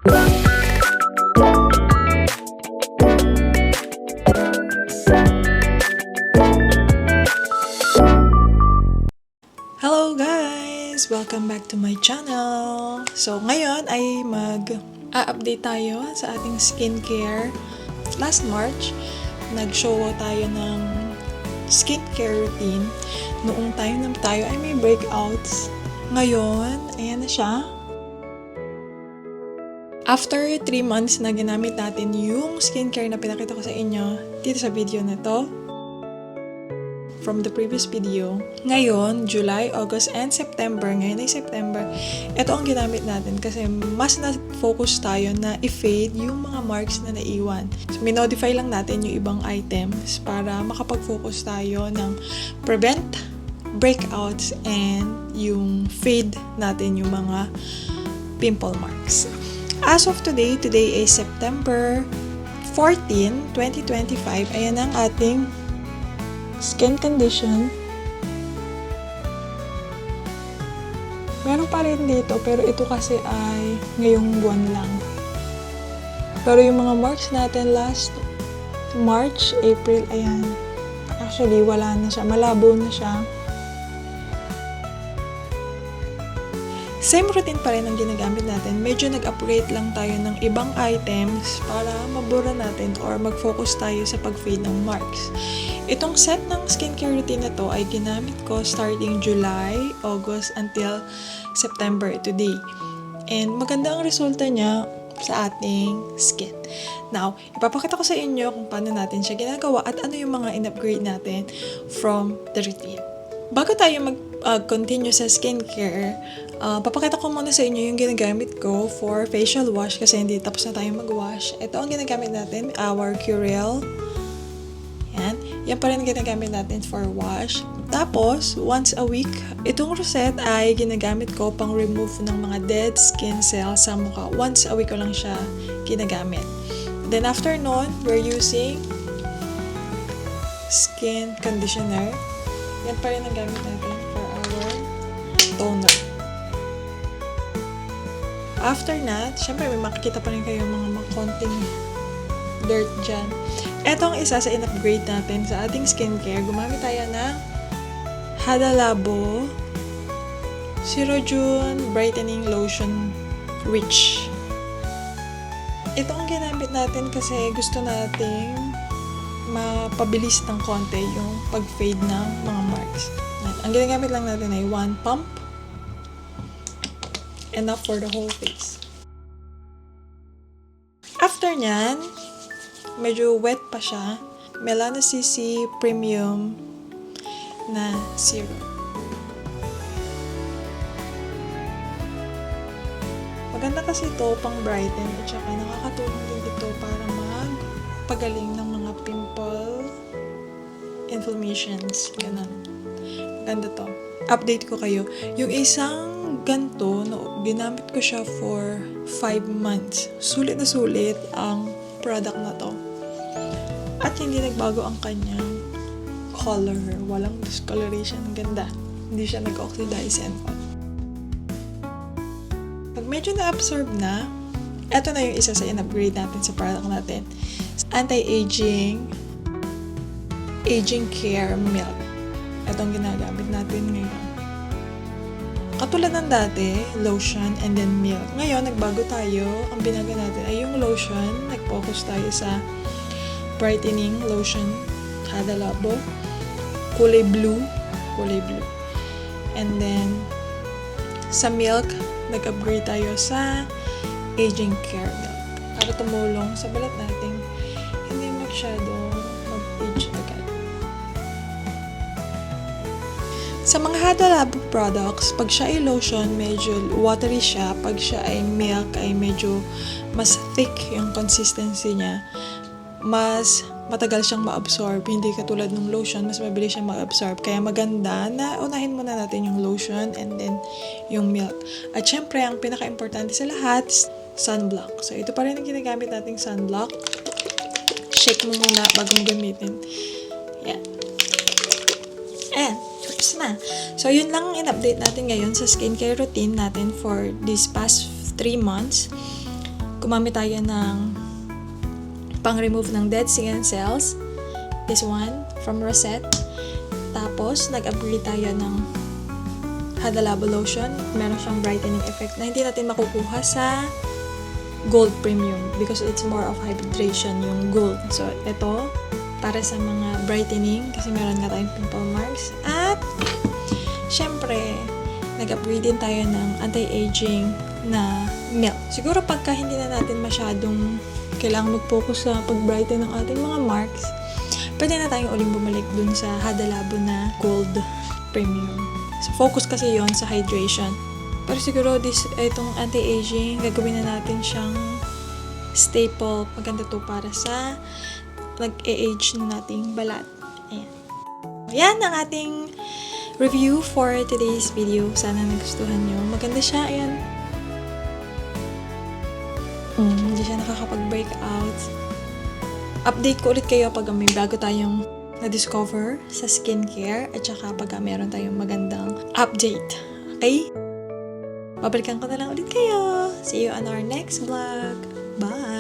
Hello guys! Welcome back to my channel! So ngayon ay mag-update tayo sa ating skincare. Last March, nag-show tayo ng skincare routine. Noong time na tayo ay may breakouts. Ngayon, ayan na siya. After 3 months na ginamit natin yung skincare na pinakita ko sa inyo dito sa video na to, from the previous video. Ngayon, July, August, and September. Ngayon ay September. Ito ang ginamit natin kasi mas na-focus tayo na i-fade yung mga marks na naiwan. So, minodify lang natin yung ibang items para makapag-focus tayo ng prevent breakouts and yung fade natin yung mga pimple marks. As of today is September 14, 2025. Ayan ang ating skin condition. Meron pa rin dito, pero ito kasi ay ngayong buwan lang. Pero yung mga marks natin last March, April, ayan. Actually, wala na siya. Malabo na siya. Same routine pa rin ang ginagamit natin. Medyo nag-upgrade lang tayo ng ibang items para mabura natin or mag-focus tayo sa pag-fade ng marks. Itong set ng skincare routine na to ay ginamit ko starting July, August, until September today. And maganda ang resulta niya sa ating skin. Now, ipapakita ko sa inyo kung paano natin siya ginagawa at ano yung mga in-upgrade natin from the routine. Bago tayo mag-continue sa skincare, papakita ko muna sa inyo yung ginagamit ko for facial wash kasi hindi tapos na tayo mag-wash. Ito ang ginagamit natin, our Curel. Yan pa rin ginagamit natin for wash. Tapos, once a week, itong rosette ay ginagamit ko pang remove ng mga dead skin cells sa mukha. Once a week ko lang siya ginagamit. Then after nun, we're using skin conditioner. Yan pa rin ang gamit natin for our toner. After that, syempre may makikita pa rin kayo mga konting dirt dyan. Etong isa sa in-upgrade natin sa ating skincare, gumamit tayo ng Hada Labo Ceragen Brightening Lotion Rich. Ito ang ginamit natin kasi gusto nating mapabilis ng konti yung pag-fade ng mga marks. Ang ginagamit lang natin ay 1 pump. Enough for the whole face. After nyan, medyo wet pa siya. Melana CC Premium na serum. Maganda kasi ito pang brighten at saka nakakatulong din ito para magpagaling ng mga pimple inflammations. Ganun. Maganda to. Update ko kayo. Yung isang ganto, no, ginamit ko siya for 5 months. Sulit na sulit ang product na to. At hindi nagbago ang kanyang color. Walang discoloration. Ang ganda. Hindi siya nag-oxidize and all. Pag medyo na-absorb na, eto na yung isa sa in-upgrade natin sa product natin. Anti-aging care milk. Ito ang ginagamit natin ngayon. Katulad ng dati, lotion and then milk. Ngayon, nagbago tayo. Ang binago natin ay yung lotion. Nag-focus tayo sa brightening lotion. Hada Labo. Kulay blue. And then, sa milk, nag-upgrade tayo sa aging care milk. Para tumulong sa balat natin, hindi masyadong mag-age agad. Sa mga Hada Labo products, pag siya ay lotion, medyo watery siya. Pag siya ay milk, ay medyo mas thick yung consistency niya. Mas matagal siyang ma-absorb. Hindi katulad ng lotion, mas mabilis siyang ma-absorb. Kaya maganda na unahin muna natin yung lotion and then yung milk. At syempre, ang pinaka-importante sa lahat, sunblock. So, ito pa rin ang ginagamit nating sunblock. Shake mo muna bago mo gamitin. Yan. And, tapos na. So, yun lang ang in-update natin ngayon sa skincare routine natin for this past 3 months. gumamit tayo ng pang-remove ng dead skin cells. This one, from Rosette. Tapos, nag-upgrade tayo ng Hada Labo Lotion. Meron siyang brightening effect na hindi natin makukuha sa Gold Premium because it's more of hydration yung gold. So, ito, para sa mga brightening kasi meron nga tayong pimple marks. At, syempre, nag-upgrade din tayo ng anti-aging na milk. Siguro pagka hindi na natin masyadong kailangan mag-focus sa pag-brighten ng ating mga marks, pwede na tayong uling bumalik dun sa Hada Labo na Gold Premium. So, focus kasi yon sa hydration. Pero siguro, itong anti-aging, gagawin na natin siyang staple. Maganda to para sa nag-age na nating balat. Ayan. Yan ang ating review for today's video. Sana nagustuhan nyo. Maganda siya. Ayan. Hindi siya nakakapag-breakout. Update ko ulit kayo pag may bago tayong na-discover sa skincare at saka pag meron tayong magandang update. Okay? Babalikan ko na lang ulit kayo. See you on our next vlog. Bye!